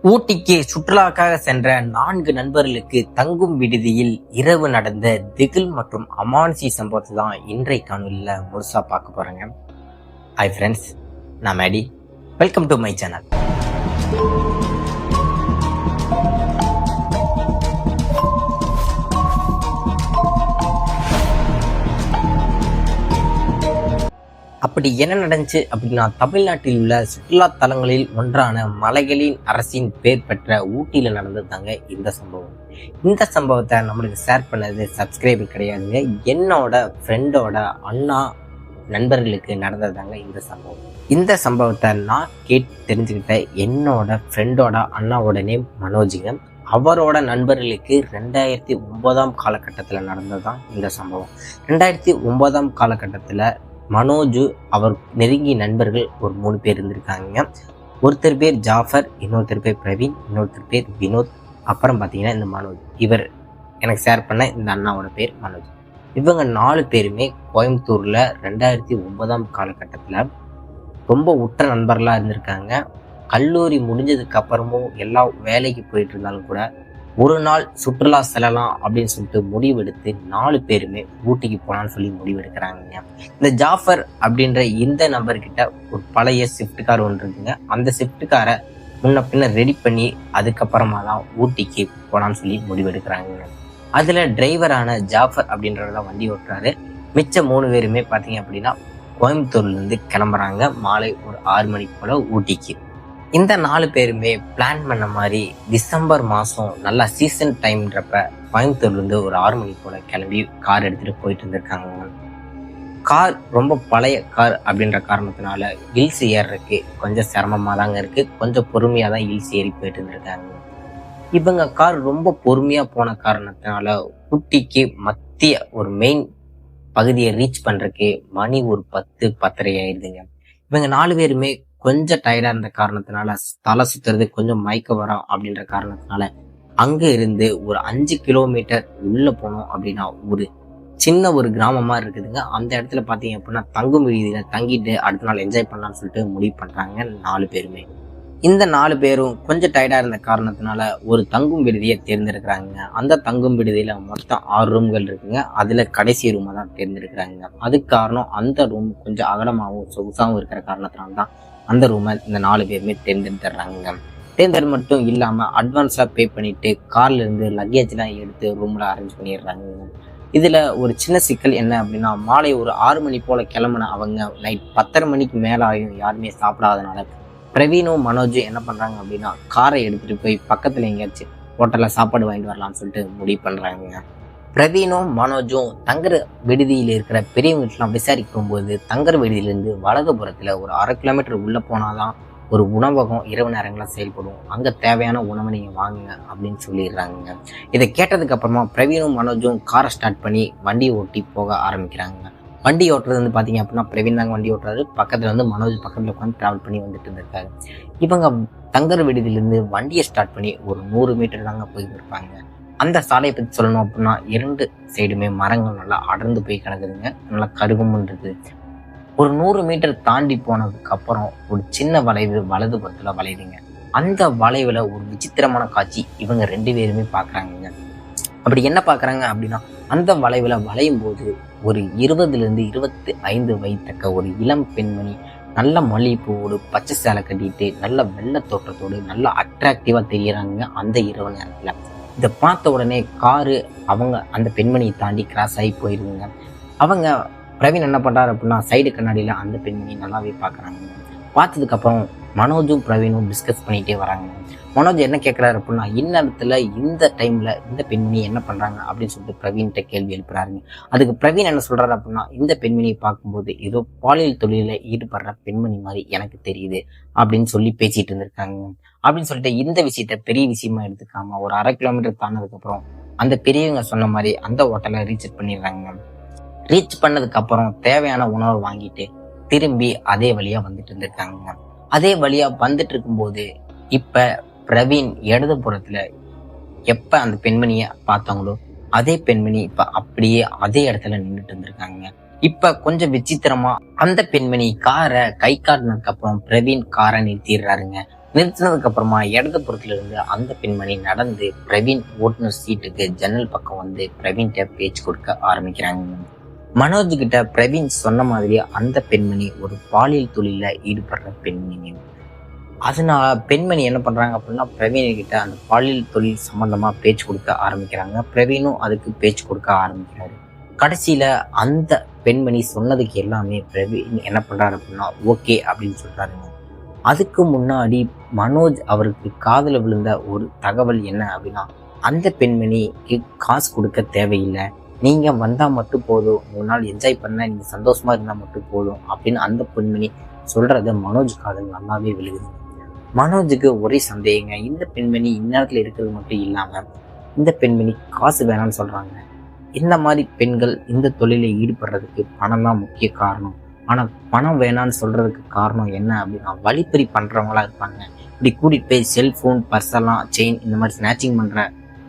ஊட்டிக்கு சுற்றுலாக்காக சென்ற 4 நண்பர்களுக்கு தங்கும் விடுதியில் இரவு நடந்த திகில் மற்றும் அமானுஷி சம்பவத்தை தான் இன்றைய காணொலியில முழுசா பார்க்க போறேங்க. ஹாய் ஃப்ரெண்ட்ஸ், நான் Maddy. Welcome to my channel. அப்படி என்ன நடந்துச்சு அப்படின்னா, தமிழ்நாட்டில் உள்ள சுற்றுலா தலங்களில் ஒன்றான மலைகளின் அரசின் பேர் பெற்ற ஊட்டியில நடந்ததாங்க இந்த சம்பவம். இந்த சம்பவத்தை நம்மளுக்கு ஷேர் பண்ணது சப்ஸ்கிரைபர் கிடையாதுங்க, என்னோட ஃப்ரெண்டோட அண்ணா நண்பர்களுக்கு நடந்ததாங்க இந்த சம்பவம். இந்த சம்பவத்தை நான் கேட்டு தெரிஞ்சுக்கிட்ட என்னோட ஃப்ரெண்டோட அண்ணாவோட நேம் மனோஜுங்க. அவரோட நண்பர்களுக்கு 2009 காலகட்டத்தில் நடந்ததுதான் இந்த சம்பவம். 2009 காலகட்டத்தில் மனோஜு அவர் நெருங்கிய நண்பர்கள் ஒரு 3 பேர் இருந்திருக்காங்க. ஒருத்தர் பேர் ஜாஃபர், இன்னொருத்தர் பேர் பிரவீன், இன்னொருத்தர் பேர் வினோத், அப்புறம் பார்த்தீங்கன்னா இந்த மனோஜ். இவர் எனக்கு ஷேர் பண்ண இந்த அண்ணாவோட பேர் மனோஜ். இவங்க 4 பேருமே கோயம்புத்தூரில் 2009 காலகட்டத்தில் ரொம்ப உற்ற நண்பர்களாக இருந்திருக்காங்க. கல்லூரி முடிஞ்சதுக்கு அப்புறமும் எல்லா வேலைக்கு போயிட்டு இருந்தாலும் கூட ஒரு நாள் சுற்றுலா செல்லலாம் அப்படின்னு சொல்லிட்டு முடிவெடுத்து 4 பேருமே ஊட்டிக்கு போகலான்னு சொல்லி முடிவெடுக்கிறாங்க. இந்த ஜாஃபர் அப்படின்ற இந்த நபர்கிட்ட ஒரு பழைய ஸ்விஃப்ட் கார் ஒன்று இருக்குங்க. அந்த ஸ்விஃப்ட் காரை முன்ன பின்ன ரெடி பண்ணி அதுக்கப்புறமா தான் ஊட்டிக்கு போகலான்னு சொல்லி முடிவெடுக்கிறாங்க. அதுல டிரைவரான ஜாஃபர் அப்படின்றத வண்டி ஓட்டுறாரு. மிச்ச 3 பேருமே பார்த்தீங்க அப்படின்னா கோயம்புத்தூர்ல இருந்து கிளம்புறாங்க மாலை ஒரு 6 மணிக்கு போல ஊட்டிக்கு. இந்த 4 பேருமே பிளான் பண்ண மாதிரி டிசம்பர் மாதம் நல்லா சீசன் டைம்ன்றப்ப கோயம்புத்தூர்லேருந்து ஒரு 6 மணி போல கிளம்பி கார் எடுத்துகிட்டு போயிட்டு இருந்திருக்காங்க. கார் ரொம்ப பழைய கார் அப்படின்ற காரணத்தினால ஹில்ஸ் ஏறுறதுக்கு கொஞ்சம் சிரமமாக தாங்க இருக்குது. கொஞ்சம் பொறுமையாக தான் ஹில்ஸ் ஏறி போயிட்டு இருந்திருக்காங்க. இவங்க கார் ரொம்ப பொறுமையாக போன காரணத்தினால ஊட்டிக்கு மத்திய ஒரு மெயின் பகுதியை ரீச் பண்ணுறதுக்கு மணி ஒரு 10-10:30 ஆயிடுதுங்க. இவங்க 4 பேருமே கொஞ்சம் டயர்டா இருந்த காரணத்தினால தலை சுத்துறது, கொஞ்சம் மயக்க வரும் அப்படின்ற காரணத்தினால அங்க இருந்து ஒரு 5 கிலோமீட்டர் உள்ள போனோம் அப்படின்னா ஒரு சின்ன ஒரு கிராமமா இருக்குதுங்க. அந்த இடத்துல பாத்தீங்க அப்படின்னா தங்கும் விடுதியில தங்கிட்டு அடுத்த நாள் என்ஜாய் பண்ணலாம்னு சொல்லிட்டு முடிவு பண்றாங்க 4 பேருமே. இந்த 4 பேரும் கொஞ்சம் டயர்டா இருந்த காரணத்தினால ஒரு தங்கும் விடுதியை தேர்ந்தெடுக்கிறாங்க. அந்த தங்கும் விடுதியில மொத்தம் 6 ரூம்கள் இருக்குங்க. அதுல கடைசி ரூமை தான் தேர்ந்தெடுக்கிறாங்க. அதுக்கு காரணம் அந்த ரூம் கொஞ்சம் அகலமாகவும் சொகுசாகவும் இருக்கிற காரணத்தினால தான் அந்த ரூமை இந்த 4 பேருமே தேர்ந்தெடுத்துறாங்க. தேர்ந்தெடுத்து மட்டும் இல்லாம அட்வான்ஸா பே பண்ணிட்டு கார்ல இருந்து லக்கேஜ் எல்லாம் எடுத்து ரூம்ல அரேஞ்ச் பண்ணிடுறாங்க. இதுல ஒரு சின்ன சிக்கல் என்ன அப்படின்னா, மாலை ஒரு 6 மணி போல கிளம்புன அவங்க நைட் 10:30 மணிக்கு மேல ஆயும் யாருமே சாப்பிடாதனால பிரவீனும் மனோஜும் என்ன பண்றாங்க அப்படின்னா காரை எடுத்துட்டு போய் பக்கத்துல எங்கேயாச்சும் ஹோட்டல்ல சாப்பாடு வாங்கிட்டு வரலாம்னு சொல்லிட்டு முடிவு பண்றாங்க. பிரவீனும் மனோஜும் தங்குற விடுதியில் இருக்கிற பெரியவங்கெல்லாம் விசாரிக்கும் போது தங்குற விடுதியிலிருந்து வலதுபுறத்துல ஒரு 1/2 கிலோமீட்டர் உள்ள போனாதான் ஒரு உணவகம் இரவு நேரங்களில் செயல்படும், அங்க தேவையான உணவை நீங்க வாங்குங்க அப்படின்னு சொல்லிடுறாங்க. இதை கேட்டதுக்கு அப்புறமா பிரவீனும் மனோஜும் காரை ஸ்டார்ட் பண்ணி வண்டி ஓட்டி போக ஆரம்பிக்கிறாங்க. வண்டி ஓட்டுறது வந்து பாத்தீங்க அப்படின்னா பிரவீன் தாங்க வண்டி ஓட்டுறாரு. பக்கத்துல வந்து மனோஜ் பக்கத்துல உட்காந்து டிராவல் பண்ணி வந்துட்டு இருந்திருக்காரு. இவங்க தங்குற விடுதியிலிருந்து வண்டியை ஸ்டார்ட் பண்ணி ஒரு 100 மீட்டர் தாங்க போயிட்டு இருப்பாங்க. அந்த சாலையை பத்தி சொல்லணும் அப்படின்னா 2 சைடுமே மரங்கள் நல்லா அடர்ந்து போய் கிடக்குதுங்க. நல்லா கருகும் இருக்குது. ஒரு 100 மீட்டர் தாண்டி போனதுக்கு அப்புறம் ஒரு சின்ன வளைவு வலதுபுறத்துல வளையுதுங்க. அந்த வளைவுல ஒரு விசித்திரமான காட்சி இவங்க 2 பேருமே பாக்குறாங்க. அப்படி என்ன பாக்குறாங்க அப்படின்னா, அந்த வளைவுல வளையும் போது ஒரு 20 to 25 வயதக்க ஒரு இளம் பெண்மணி நல்ல மல்லிகைப்பூவோடு பச்சை சேலை கட்டிட்டு நல்ல வெள்ளை தோற்றத்தோடு நல்லா அட்ராக்டிவா தெரியறாங்க அந்த இரவு நேரத்துல. இதை பார்த்த உடனே காரு அவங்க அந்த பெண்மணியை தாண்டி கிராஸ் ஆகி போயிருங்க. அவங்க பிரவீன் என்ன பண்றாரு அப்படின்னா சைடு கண்ணாடியில அந்த பெண்மணியை நல்லாவே பாக்குறாங்க. பார்த்ததுக்கு அப்புறம் மனோஜும் பிரவீனும் டிஸ்கஸ் பண்ணிட்டே வராங்க. மனோஜ் என்ன கேட்கிறாரு அப்படின்னா, இந்நேரத்துல இந்த டைம்ல இந்த பெண்மணி என்ன பண்றாங்க அப்படின்னு சொல்லிட்டு பிரவீன்கிட்ட கேள்வி எழுப்புறாருங்க. அதுக்கு பிரவீன் என்ன சொல்றாரு அப்படின்னா, இந்த பெண்மணியை பார்க்கும்போது ஏதோ பாலியல் தொழில ஈடுபடுற பெண்மணி மாதிரி எனக்கு தெரியுது அப்படின்னு சொல்லி பேசிட்டு இருந்திருக்காங்க. அப்படின்னு சொல்லிட்டு இந்த விஷயத்த பெரிய விஷயமா எடுத்துக்காம ஒரு 1/2 கிலோமீட்டர் தாண்டதுக்கு அப்புறம் அந்த பெரியவங்க சொன்ன மாதிரி அந்த ஹோட்டலை ரீச் பண்ணிடுறாங்க. ரீச் பண்ணதுக்கு அப்புறம் தேவையான உணவை வாங்கிட்டு திரும்பி அதே வழியா வந்துட்டு இருந்திருக்காங்க. அதே வழியா வந்துட்டு இருக்கும்போது இப்ப பிரவீன் இடது புறத்துல எப்ப அந்த பெண்மணிய பார்த்தாங்களோ அதே பெண்மணி இப்ப அப்படியே அதே இடத்துல நின்றுட்டு இருந்திருக்காங்க. இப்ப கொஞ்சம் விசித்திரமா அந்த பெண்மணி காரை கை காட்டினதுக்கு அப்புறம் பிரவீன் காரை நிறுத்திடுறாருங்க. நிறுத்தினதுக்கு அப்புறமா இடது புறத்துல இருந்து அந்த பெண்மணி நடந்து பிரவீன் ஓட்டுநர் சீட்டுக்கு ஜன்னல் பக்கம் வந்து பிரவீன்கிட்ட பேச்சு கொடுக்க ஆரம்பிக்கிறாங்க. மனோஜ் கிட்ட பிரவீன் சொன்ன மாதிரி அந்த பெண்மணி ஒரு பாலியல் தொழில ஈடுபடுற பெண்மணி. அதனால பெண்மணி என்ன பண்றாங்க அப்படின்னா பிரவீன் கிட்ட அந்த பாலியல் தொழில் சம்பந்தமா பேச்சு கொடுக்க ஆரம்பிக்கிறாங்க. பிரவீனும் அதுக்கு பேச்சு கொடுக்க ஆரம்பிக்கிறாரு. கடைசியில அந்த பெண்மணி சொன்னதுக்கு எல்லாமே பிரவீன் என்ன பண்றாரு அப்படின்னா ஓகே அப்படின்னு சொல்றாருங்க. அதுக்கு முன்னாடி மனோஜ் அவருக்கு காதுல விழுந்த ஒரு தகவல் என்ன அப்படின்னா, அந்த பெண்மணிக்கு காசு கொடுக்க தேவையில்லை, நீங்க வந்தா மட்டும் போதும், 3 நாள் என்ஜாய் பண்ண நீங்க சந்தோஷமா இருந்தா மட்டும் போதும் அப்படின்னு அந்த பெண்மணி சொல்றத மனோஜ் காதல் நல்லாவே விழுகுது. மனோஜுக்கு ஒரே சந்தேகங்க, இந்த பெண்மணி இந்நேரத்துல இருக்கிறது மட்டும் இல்லாம இந்த பெண்மணி காசு வேணாம்னு சொல்றாங்க. இந்த மாதிரி பெண்கள் இந்த தொழிலை ஈடுபடுறதுக்கு பணம் தான் முக்கிய காரணம். ஆனா பணம் வேணான்னு சொல்றதுக்கு காரணம் என்ன அப்படின்னா வழிப்பறி பண்றவங்களா இருப்பாங்க. இப்படி கூட்டிட்டு போய் செல்போன், பர்ஸெல்லாம், செயின் இந்த மாதிரி ஸ்நாச்சிங் பண்ற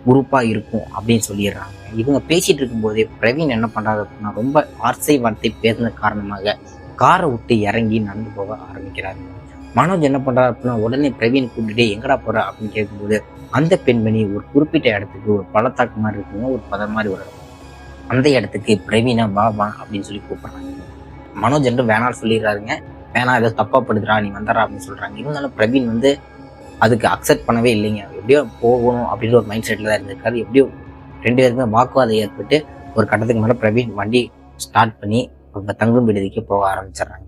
குரூப்பா இருக்கும் அப்படின்னு சொல்லிடுறாங்க. இவங்க பேசிட்டு இருக்கும் போதே பிரவீன் என்ன பண்றாரு அப்படின்னா ரொம்ப ஆர்சை வார்த்தை பேசின காரணமாக காரை விட்டு இறங்கி நடந்து போக ஆரம்பிக்கிறாரு. மனோஜ் என்ன பண்றாரு அப்படின்னா உடனே பிரவீன் கூப்பிட்டுட்டே எங்கடா போற அப்படின்னு கேட்கும்போது அந்த பெண்மணி ஒரு குறிப்பிட்ட இடத்துக்கு ஒரு பள்ளத்தாக்கு மாதிரி இருக்குங்க, ஒரு பதம் மாதிரி ஒரு இடம், அந்த இடத்துக்கு பிரவீனா வா அப்படின்னு சொல்லி கூப்பிடுறாங்க. மனோஜ் என்று வேணான்னு சொல்லிடுறாருங்க. வேணா ஏதோ தப்பா படுத்துறா, நீ வந்துடுறா அப்படின்னு சொல்றாங்க. இருந்தாலும் பிரவீன் வந்து அதுக்கு அக்செப்ட் பண்ணவே இல்லைங்க. எப்படியோ போகணும் அப்படின்ற ஒரு மைண்ட் செட்ல தான் இருந்திருக்காரு. எப்படியோ 2 பேருக்குமே வாக்குவாதம் ஏற்பட்டு ஒரு கட்டத்துக்கு மேலே பிரவீன் வண்டி ஸ்டார்ட் பண்ணி தங்கும் விடுதிக்கு போக ஆரம்பிச்சிடுறாங்க.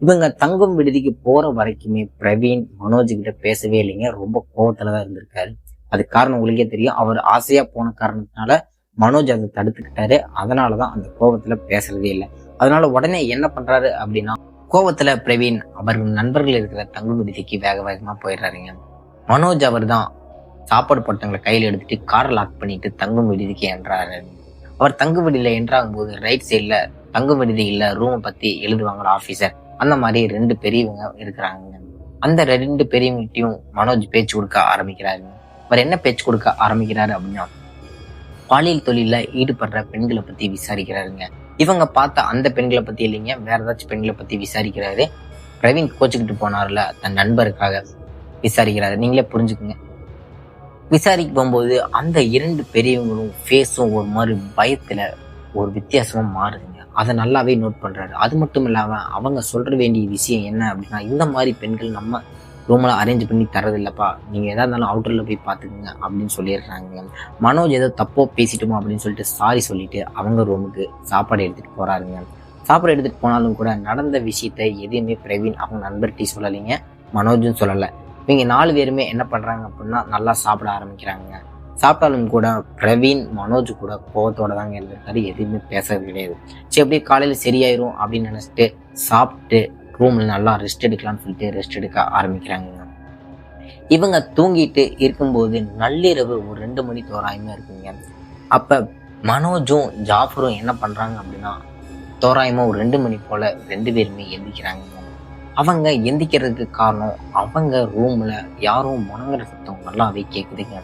இவங்க தங்கும் விடுதிக்கு போற வரைக்குமே பிரவீன் மனோஜ் கிட்ட பேசவே இல்லைங்க. ரொம்ப கோவத்துலதான் இருந்திருக்காரு. அதுக்கு காரணம் உங்களுக்கே தெரியும். அவர் ஆசையா போன காரணத்தினால மனோஜ் அதை தடுத்துக்கிட்டாரு. அதனாலதான் அந்த கோவத்துல பேசுறதே இல்லை. அதனால உடனே என்ன பண்றாரு அப்படின்னா கோவத்துல பிரவீன் அவர்கள் நண்பர்கள் இருக்கிற தங்கும் விடுதிக்கு வேக வேகமா போயிடுறாருங்க. மனோஜ் அவர் தான் சாப்பாடு பொட்டங்களை கையில் எடுத்துட்டு காரை லாக் பண்ணிட்டு தங்கும் விடுதிக்கு என்றாரு. அவர் தங்கும் விடுதியில என்றாகும் போது ரைட் சைட்ல தங்கும் விடுதி இல்ல ரூமை பத்தி எழுதுவாங்களா ஆபீசர், அந்த மாதிரி 2 பெரியவங்க இருக்கிறாங்க. அந்த 2 பெரியவங்ககிட்டையும் மனோஜ் பேச்சு கொடுக்க ஆரம்பிக்கிறாருங்க. அவர் என்ன பேச்சு கொடுக்க ஆரம்பிக்கிறாரு அப்படின்னா பாலியல் தொழில ஈடுபடுற பெண்களை பத்தி விசாரிக்கிறாருங்க. இவங்க பார்த்த அந்த பெண்களை பத்தி இல்லைங்க, வேற ஏதாச்சும் பெண்களை பத்தி விசாரிக்கிறாரு. பிரவீன் கோச்சுக்கிட்டு போனார்ல தன் நண்பருக்காக விசாரிக்கிறாரு. நீங்களே புரிஞ்சுக்குங்க. விசாரிக்க போகும்போது அந்த 2 பெரியவங்களும் ஃபேஸும் ஒரு மாதிரி பயத்துல ஒரு வித்தியாசமா மாறுதுங்க. அதை நல்லாவே நோட் பண்றாரு. அது மட்டும் இல்லாம அவங்க சொல்ற வேண்டிய விஷயம் என்ன அப்படின்னா இந்த மாதிரி பெண்கள் நம்ம ரூம்ல அரேஞ்ச் பண்ணி தரது இல்லப்பா, நீங்க எதா இருந்தாலும் அவுட்டர்ல போய் பாத்துக்கோங்க அப்படின்னு சொல்லிடுறாங்க. மனோஜ் ஏதோ தப்போ பேசிட்டோமோ அப்படின்னு சொல்லிட்டு சாரி சொல்லிட்டு அவங்க ரூமுக்கு சாப்பாடு எடுத்துட்டு போறாருங்க. சாப்பாடு எடுத்துட்டு போனாலும் கூட நடந்த விஷயத்த எதையுமே பிரவீன் அவங்க நண்பர்கிட்ட சொல்லலைங்க, மனோஜும் சொல்லலை. இவங்க 4 பேருமே என்ன பண்றாங்க அப்படின்னா நல்லா சாப்பிட ஆரம்பிக்கிறாங்க. சாப்பிட்டாலும் கூட பிரவீன் மனோஜ் கூட கோவத்தோட தாங்க இருந்திருக்காரு, எதுவுமே பேசறது கிடையாது. சரி அப்படியே காலையில சரியாயிரும் அப்படின்னு நினைச்சிட்டு சாப்பிட்டு ரூம்ல நல்லா ரெஸ்ட் எடுக்கலாம்னு சொல்லிட்டு ரெஸ்ட் எடுக்க ஆரம்பிக்கிறாங்க. இவங்க தூங்கிட்டு இருக்கும்போது நள்ளிரவு ஒரு 2 மணி தோராயமா இருக்குங்க. அப்ப மனோஜும் ஜாஃபரும் என்ன பண்றாங்க அப்படின்னா தோராயமா ஒரு 2 மணி போல 2 பேருமே எந்திக்கிறாங்க. அவங்க எந்திக்கிறதுக்கு காரணம் அவங்க ரூம்ல யாரும் முணங்குற சத்தம் நல்லாவே கேக்குதுங்க.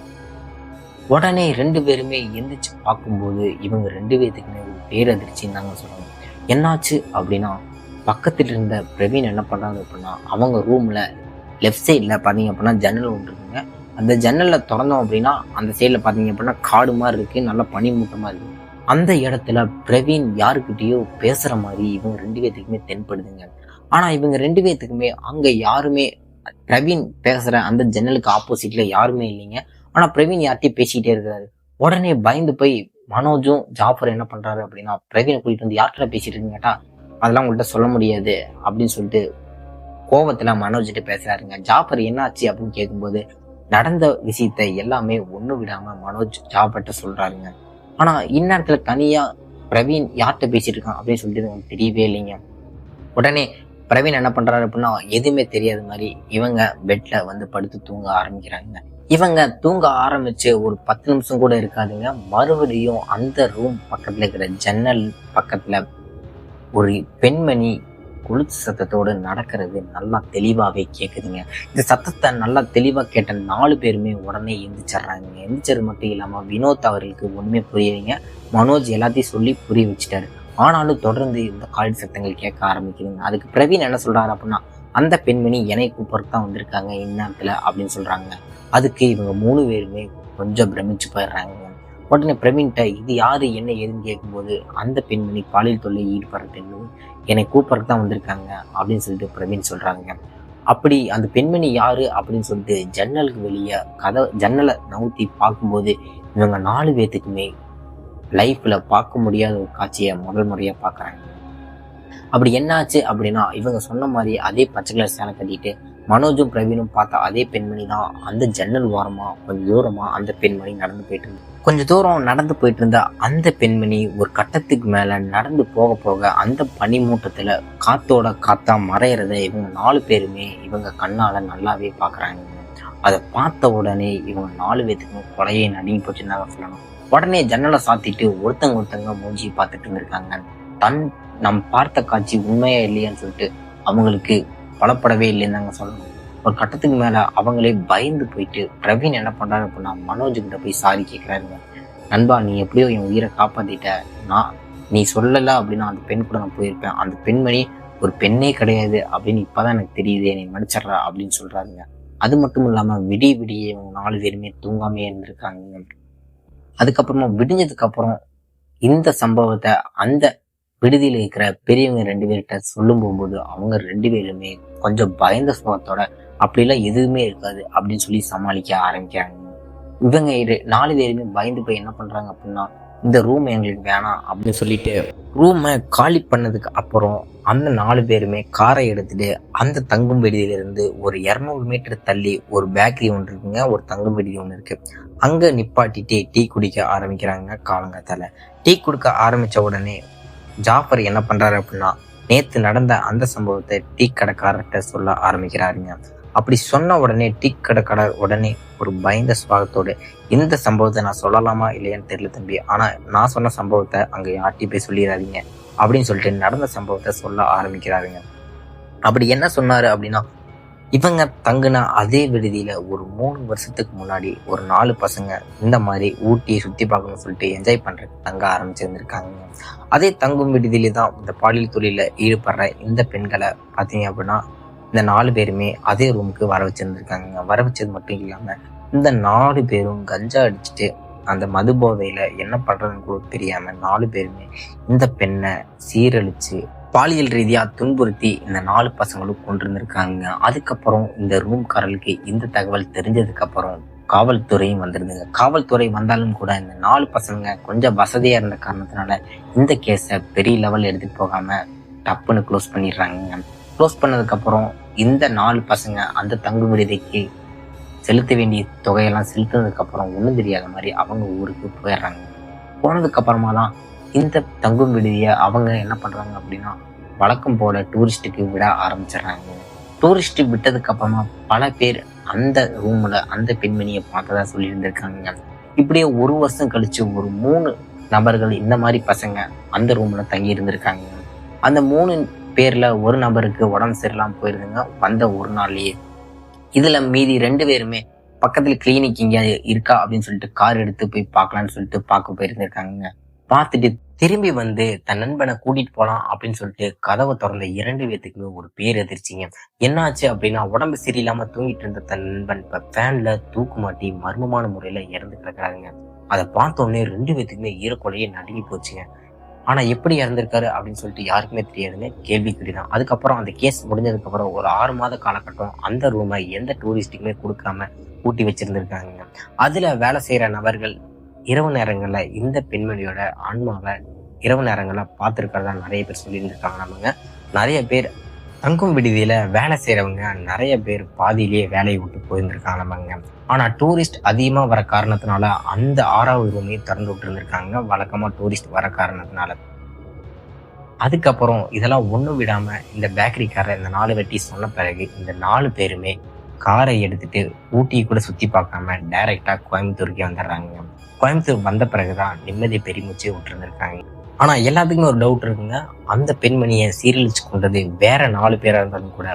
உடனே 2 பேருமே எந்திரிச்சு பார்க்கும்போது இவங்க 2 பேருக்குமே ஒரு பேரதிர்ச்சின்னு தாங்க சொல்லணும். என்னாச்சு அப்படின்னா பக்கத்துல இருந்த பிரவீன் என்ன பண்றாங்க அப்படின்னா அவங்க ரூம்ல லெஃப்ட் சைட்ல பாத்தீங்க அப்படின்னா ஜன்னல் ஒன்று இருக்குங்க. அந்த ஜன்னல்ல திறந்தோம் அப்படின்னா அந்த சைட்ல பாத்தீங்க அப்படின்னா காடு மாதிரி இருக்கு, நல்ல பனிமூட்டமா இருக்கு. அந்த இடத்துல பிரவீன் யாருக்கிட்டயோ பேசுற மாதிரி இவங்க 2 பேத்துக்குமே தென்படுதுங்க. ஆனா இவங்க 2 பேத்துக்குமே அங்க யாருமே பிரவீன் பேசுற அந்த ஜன்னலுக்கு ஆப்போசிட்ல யாருமே இல்லைங்க. ஆனா பிரவீன் யார்ட்டையும் பேசிக்கிட்டே இருக்காரு. உடனே பயந்து போய் மனோஜும் ஜாஃபர் என்ன பண்றாரு அப்படின்னா பிரவீனை கூட்டிட்டு வந்து யார்கிட்ட பேசிட்டு இருக்குன்னு கேட்டா அதெல்லாம் உங்கள்கிட்ட சொல்ல முடியாது அப்படின்னு சொல்லிட்டு கோவத்துல மனோஜ்கிட்ட பேசுறாருங்க. ஜாஃபர் என்னாச்சு அப்படின்னு கேட்கும்போது நடந்த விஷயத்த எல்லாமே ஒண்ணு விடாம மனோஜ் ஜாஃபர்கிட்ட சொல்றாருங்க. ஆனா இந்நேரத்துல தனியா பிரவீன் யார்கிட்ட பேசிட்டு இருக்கான் அப்படின்னு சொல்லிட்டு எனக்கு தெரியவே இல்லைங்க. உடனே பிரவீன் என்ன பண்றாரு அப்படின்னா எதுவுமே தெரியாத மாதிரி இவங்க பெட்ல வந்து படுத்து தூங்க ஆரம்பிக்கிறாங்க. இவங்க தூங்க ஆரம்பிச்சு ஒரு 10 நிமிஷம் கூட இருக்காதுங்க, மறுபடியும் அந்த ரூம் பக்கத்துல இருக்கிற ஜன்னல் பக்கத்துல ஒரு பெண்மணி கொலுசு சத்தத்தோடு நடக்கிறது நல்லா தெளிவாவே கேக்குதுங்க. இந்த சத்தத்தை நல்லா தெளிவா கேட்ட 4 பேருமே உடனே எந்திரிச்சிடுறாங்க. எந்திரிச்சது மட்டும் இல்லாம வினோத் அவர்களுக்கு ஒண்ணுமே புரியலைங்க. மனோஜ் எல்லாத்தையும் சொல்லி புரிய வச்சுட்டாரு. ஆனாலும் தொடர்ந்து இந்த காலடி சத்தங்கள் கேட்க ஆரம்பிக்குதுங்க. அதுக்கு பிரவீன் என்ன சொல்றாரு அப்படின்னா அந்த பெண்மணி என்னை கூப்பிட்றதுக்கு தான் வந்திருக்காங்க இந்நேரத்தில் அப்படின்னு சொல்கிறாங்க. அதுக்கு இவங்க 3 பேருமே கொஞ்சம் பிரமிச்சு போயிடுறாங்க. உடனே பிரவீன்கிட்ட இது யாரு என்ன ஏதுன்னு கேட்கும்போது அந்த பெண்மணி பாலியல் தொல்லையில் ஈடுபடுற பெண்மணி என்னை கூப்பிட்றதுக்கு தான் வந்திருக்காங்க அப்படின்னு சொல்லிட்டு பிரவீன் சொல்கிறாங்க. அப்படி அந்த பெண்மணி யாரு அப்படின்னு சொல்லிட்டு ஜன்னலுக்கு வெளியே ஜன்னலை நவுத்தி பார்க்கும்போது இவங்க 4 பேர்த்துக்குமே லைஃப்ல பார்க்க முடியாத ஒரு காட்சியை முதல் முறையா பார்க்குறாங்க. அப்படி என்னாச்சு அப்படின்னா, இவங்க சொன்ன மாதிரி அதே பச்சை கலர் சேலை கட்டிட்டு மனோஜும் பிரவீனும் பார்த்த அதே பெண்மணி தான் அந்த ஜன்னல் ஓரமா கொஞ்சம் தூரமா அந்த பெண்மணி நடந்து போயிட்டு இருந்தா. கொஞ்சம் தூரம் நடந்து போயிட்டு இருந்த அந்த பெண்மணி ஒரு கட்டத்துக்கு மேல நடந்து போக போக அந்த பனிமூட்டத்துல காத்தோட காத்தா மறையிறத இவங்க 4 பேருமே இவங்க கண்ணால நல்லாவே பாக்குறாங்க. அதை பார்த்த உடனே இவங்க 4 பேத்துக்கும் கொலையை நடுங்கி போச்சுன்னு சொல்லணும். உடனே ஜன்னலை சாத்திட்டு ஒருத்தங்க மூஞ்சி பார்த்துட்டு இருந்திருக்காங்க. நம்ம பார்த்த காட்சி உண்மையா இல்லையான்னு சொல்லிட்டு அவங்களுக்கு பலப்படவே இல்லைன்னு தாங்க சொல்லணும். ஒரு கட்டத்துக்கு மேல அவங்களே பயந்து போயிட்டு பிரவீன் என்ன பண்றாரு அப்படின்னா மனோஜ் கிட்ட போய் சாரி கேட்கிறாருங்க. நண்பா, நீ எப்படியோ என் உயிரை காப்பாத்திட்ட, நீ சொல்லல அப்படின்னா அந்த பெண் கூட நான் போயிருப்பேன், அந்த பெண்மணி ஒரு பெண்ணே கிடையாது அப்படின்னு இப்பதான் எனக்கு தெரியுது, நீ மன்னிச்சிடுறா அப்படின்னு சொல்றாருங்க. அது மட்டும் இல்லாம விடிய இவங்க 4 பேருமே தூங்காமே இருந்திருக்காங்க. அதுக்கப்புறமா விடிஞ்சதுக்கு அப்புறம் இந்த சம்பவத்தை அந்த விடுதியில இருக்கிற பெரியவங்க 2 பேர்கிட்ட சொல்லும் போகும்போது அவங்க 2 பேருமே கொஞ்சம் பயந்த சுகத்தோட அப்படிலாம் எதுவுமே இருக்காது அப்படின்னு சொல்லி சமாளிக்க ஆரம்பிக்கிறாங்க. இவங்க 4 பேருமே பயந்து போய் என்ன பண்றாங்க அப்படின்னா, இந்த ரூம் எங்களுக்கு வேணாம் அப்படின்னு சொல்லிட்டு ரூமை காலி பண்ணதுக்கு அப்புறம் அந்த 4 பேருமே காரை எடுத்துட்டு அந்த தங்கும் விடுதியிலிருந்து ஒரு 200 மீட்டர் தள்ளி ஒரு பேக்கரி ஒன்று இருக்குங்க, ஒரு தங்கும் விடுதி ஒன்று இருக்கு. அங்க நிப்பாட்டிட்டு டீ குடிக்க ஆரம்பிக்கிறாங்க. காலங்காத்தால டீ குடிக்க ஆரம்பிச்ச உடனே ஜாஃபர் என்ன பண்றாரு அப்படின்னா, நேத்து நடந்த அந்த சம்பவத்தை டீ கடைக்காரர்கிட்ட சொல்ல ஆரம்பிக்கிறாருங்க. அப்படி சொன்ன உடனே டீ கடைக்காரர் உடனே ஒரு பயந்த சுவாகத்தோடு, இந்த சம்பவத்தை நான் சொல்லலாமா இல்லையான்னு தெரியல தம்பி, ஆனா நான் சொன்ன சம்பவத்தை அங்க யார்ட்டி போய் சொல்லிடாதீங்க அப்படின்னு சொல்லிட்டு நடந்த சம்பவத்தை சொல்ல ஆரம்பிக்கிறாருங்க. அப்படி என்ன சொன்னாரு அப்படின்னா, இவங்க தங்குன அதே விடுதியில ஒரு 3 வருஷத்துக்கு முன்னாடி ஒரு 4 பசங்க இந்த மாதிரி ஊட்டியை சுத்தி பார்க்கணும்னு சொல்லிட்டு என்ஜாய் பண்றதுக்கு தங்க ஆரம்பிச்சிருந்திருக்காங்க. அதே தங்கும் விடுதியில தான் இந்த பாலியல் தொழில ஈடுபடுற இந்த பெண்களை பார்த்தீங்க அப்படின்னா இந்த 4 பேருமே அதே ரூமுக்கு வர வச்சிருந்திருக்காங்க. வர வச்சது மட்டும் இல்லாம இந்த 4 பேரும் கஞ்சா அடிச்சுட்டு அந்த மது போதையில என்ன பண்றதுன்னு கூட தெரியாம 4 பேருமே இந்த பெண்ணை சீரழிச்சு பாலியல் ரீதியா துன்புறுத்தி இந்த 4 பசங்களும் கொண்டிருந்திருக்காங்க. அதுக்கப்புறம் இந்த ரூம்காரர்களுக்கு இந்த தகவல் தெரிஞ்சதுக்கு அப்புறம் காவல்துறையும் வந்துருந்துங்க. காவல்துறை வந்தாலும் கூட இந்த 4 பசங்க கொஞ்சம் வசதியா இருந்த காரணத்தினால இந்த கேஸை பெரிய லெவல் எடுத்துட்டு போகாம டப்புன்னு க்ளோஸ் பண்ணிடுறாங்க. க்ளோஸ் பண்ணதுக்கு அப்புறம் இந்த 4 பசங்க அந்த தங்கு விடுதிக்கு செலுத்த வேண்டிய தொகையெல்லாம் செலுத்தினதுக்கு அப்புறம் ஒன்றும் தெரியாத மாதிரி அவங்க ஊருக்கு போயிடுறாங்க. போனதுக்கு அப்புறமா தான் இந்த தங்கும் விடுதியை அவங்க என்ன பண்றாங்க அப்படின்னா வழக்கம் போல டூரிஸ்டுக்கு விட ஆரம்பிச்சிடுறாங்க. டூரிஸ்ட் விட்டதுக்கு அப்புறமா பல பேர் அந்த ரூம்ல அந்த பெண்மணியை பார்த்ததா சொல்லி இருந்திருக்காங்க. இப்படியே 1 வருஷம் கழிச்சு ஒரு 3 நபர்கள் இந்த மாதிரி பசங்க அந்த ரூம்ல தங்கி இருந்திருக்காங்க. அந்த 3 பேர்ல ஒரு நபருக்கு உடம்பு சரியில்லாம போயிருதுங்க வந்த ஒரு நாள்லயே. இதுல மீதி 2 பேருமே பக்கத்துல கிளினிக் இங்க இருக்கா அப்படின்னு சொல்லிட்டு கார் எடுத்து போய் பார்க்கலான்னு சொல்லிட்டு பார்க்க போயிருந்திருக்காங்க. பார்த்துட்டு திரும்பி வந்து தன் நண்பனை கூட்டிட்டு போலாம் அப்படின்னு சொல்லிட்டு கதவை திறந்த 2 பேத்துக்குமே ஒரு பேர் எதிர்ச்சிங்க. என்னாச்சு அப்படின்னா, உடம்பு சரியில்லாம தூங்கிட்டு இருந்த தன் நண்பன் இப்ப ஃபேன்ல தூக்கு மாட்டி மர்மமான முறையில இறந்து கிடக்குறாங்க. அதை பார்த்தோன்னே 2 பேத்துக்குமே ஈரக்கொலையே நடுங்கி போச்சுங்க. ஆனா எப்படி இறந்திருக்காரு அப்படின்னு சொல்லிட்டு யாருக்குமே தெரியாதுங்க, கேள்விக்குறிதான். அதுக்கப்புறம் அந்த கேஸ் முடிஞ்சதுக்கு அப்புறம் ஒரு 6 மாத காலகட்டம் அந்த ரூமை எந்த டூரிஸ்டுக்குமே கொடுக்காம பூட்டி வச்சிருந்திருக்காங்க. அதுல வேலை செய்யற நபர்கள் இரவு நேரங்கள்ல இந்த பெண்மணியோட ஆன்மாவை இரவு நேரங்கள்ல பார்த்திருக்கிறதா நிறைய பேர் சொல்லியிருந்திருக்காங்க. நமங்க நிறைய பேர் தங்கும் விடுதியில வேலை செய்யறவங்க நிறைய பேர் பாதியிலேயே வேலையை விட்டு போயிருந்திருக்காங்க நமங்க. ஆனா டூரிஸ்ட் அதிகமா வர காரணத்தினால அந்த 6வது ரூமையும் திறந்து விட்டு இருந்திருக்காங்க, வழக்கமா டூரிஸ்ட் வர காரணத்தினால. அதுக்கப்புறம் இதெல்லாம் ஒண்ணும் விடாம இந்த பேக்கரிக்காரர் இந்த 4 வெட்டி சொன்ன பிறகு இந்த 4 பேருமே காரை எடுத்துட்டு ஊட்டியை கூட சுத்தி பார்க்காம டைரக்டா கோயம்புத்தூருக்கே வந்துடுறாங்க. கோயம்புத்தூர் வந்த பிறகுதான் நிம்மதி பெருமிச்சு விட்டுருந்துருக்காங்க. ஆனா எல்லாத்துக்குமே ஒரு டவுட் இருக்குங்க, அந்த பெண்மணியை சீரழிச்சு கொண்டது வேற 4 பேரா இருந்தாலும் கூட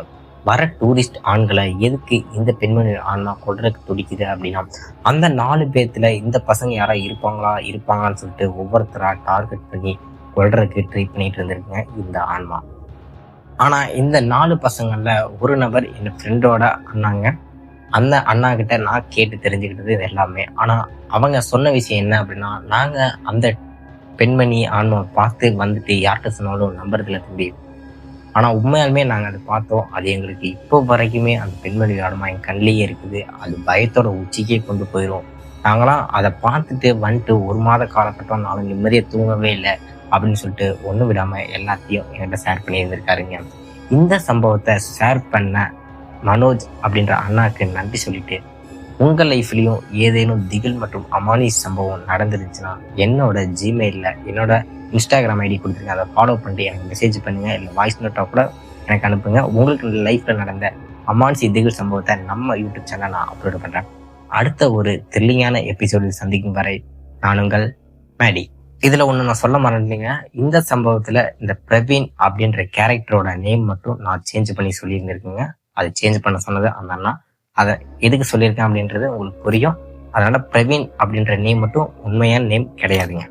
வர டூரிஸ்ட் ஆண்களை எதுக்கு இந்த பெண்மணி ஆன்மா கொல்றதுக்கு துடிக்குது அப்படின்னா, அந்த 4 பேர்த்துல இந்த பசங்க யாரா இருப்பாங்கன்னு சொல்லிட்டு ஒவ்வொருத்தரா டார்கெட் பண்ணி கொல்றதுக்கு ட்ரை பண்ணிட்டு இருந்திருக்குங்க இந்த ஆன்மா. ஆனா இந்த 4 பசங்கள்ல ஒரு நபர் என் ஃப்ரெண்டோட அண்ணாங்க. அந்த அண்ணா கிட்ட நான் கேட்டு தெரிஞ்சுக்கிட்டது இது எல்லாமே. ஆனா அவங்க சொன்ன விஷயம் என்ன அப்படின்னா, நாங்க அந்த பெண்மணி ஆன்மாவை பார்த்து வந்துட்டு யார்கிட்ட சொன்னாலும் நம்புறதுல தம்பி. ஆனா உண்மையாலுமே நாங்க அதை பார்த்தோம். அது எங்களுக்கு இப்போ வரைக்குமே அந்த பெண்மணி ஆன்மா என் கண்ணிலேயே இருக்குது. அது பயத்தோட உச்சிக்கே கொண்டு போயிடும். நாங்களாம் அதை பார்த்துட்டு வந்துட்டு 1 மாத காலகட்டம் நானும் நிம்மதியை தூங்கவே இல்லை அப்படின்னு சொல்லிட்டு ஒண்ணு விடாம எல்லாத்தையும் என்கிட்ட ஷேர் பண்ணி இருந்திருக்காருங்க. இந்த சம்பவத்தை ஷேர் பண்ண மனோஜ் அப்படின்ற அண்ணாக்கு நன்றி சொல்லிட்டு, உங்க லைஃப்லயும் ஏதேனும் திகில் மற்றும் அமானுஷ சம்பவம் நடந்துருச்சுன்னா என்னோட ஜிமெயில்ல என்னோட இன்ஸ்டாகிராம் ஐடி கொடுத்துருங்க. அதை ஃபாலோ பண்ணிட்டு எனக்கு மெசேஜ் பண்ணுங்க, இல்லை வாய்ஸ் நோட்டா கூட எனக்கு அனுப்புங்க. உங்களுக்கு லைஃப்ல நடந்த அமானுஷ திகில் சம்பவத்தை நம்ம யூடியூப் சேனல் நான் அப்லோட் பண்றேன். அடுத்த ஒரு த்ரில்லிங்கான எபிசோடில் சந்திக்கும் வரை நான் உங்கள் மேடி. இதுல ஒண்ணு நான் சொல்ல மறந்துட்டீங்க. இந்த சம்பவத்துல இந்த பிரவீன் அப்படின்ற கேரக்டரோட நேம் மட்டும் நான் சேஞ்ச் பண்ணி சொல்லியிருந்திருக்கேங்க. அதை சேஞ்ச் பண்ண சொன்னது அந்த அண்ணா. அதை எதுக்கு சொல்லியிருக்கேன் அப்படின்றது உங்களுக்கு புரியும். அதனால பிரவீன் அப்படின்ற நேம் மட்டும் உண்மையான நேம் கிடையாதுங்க.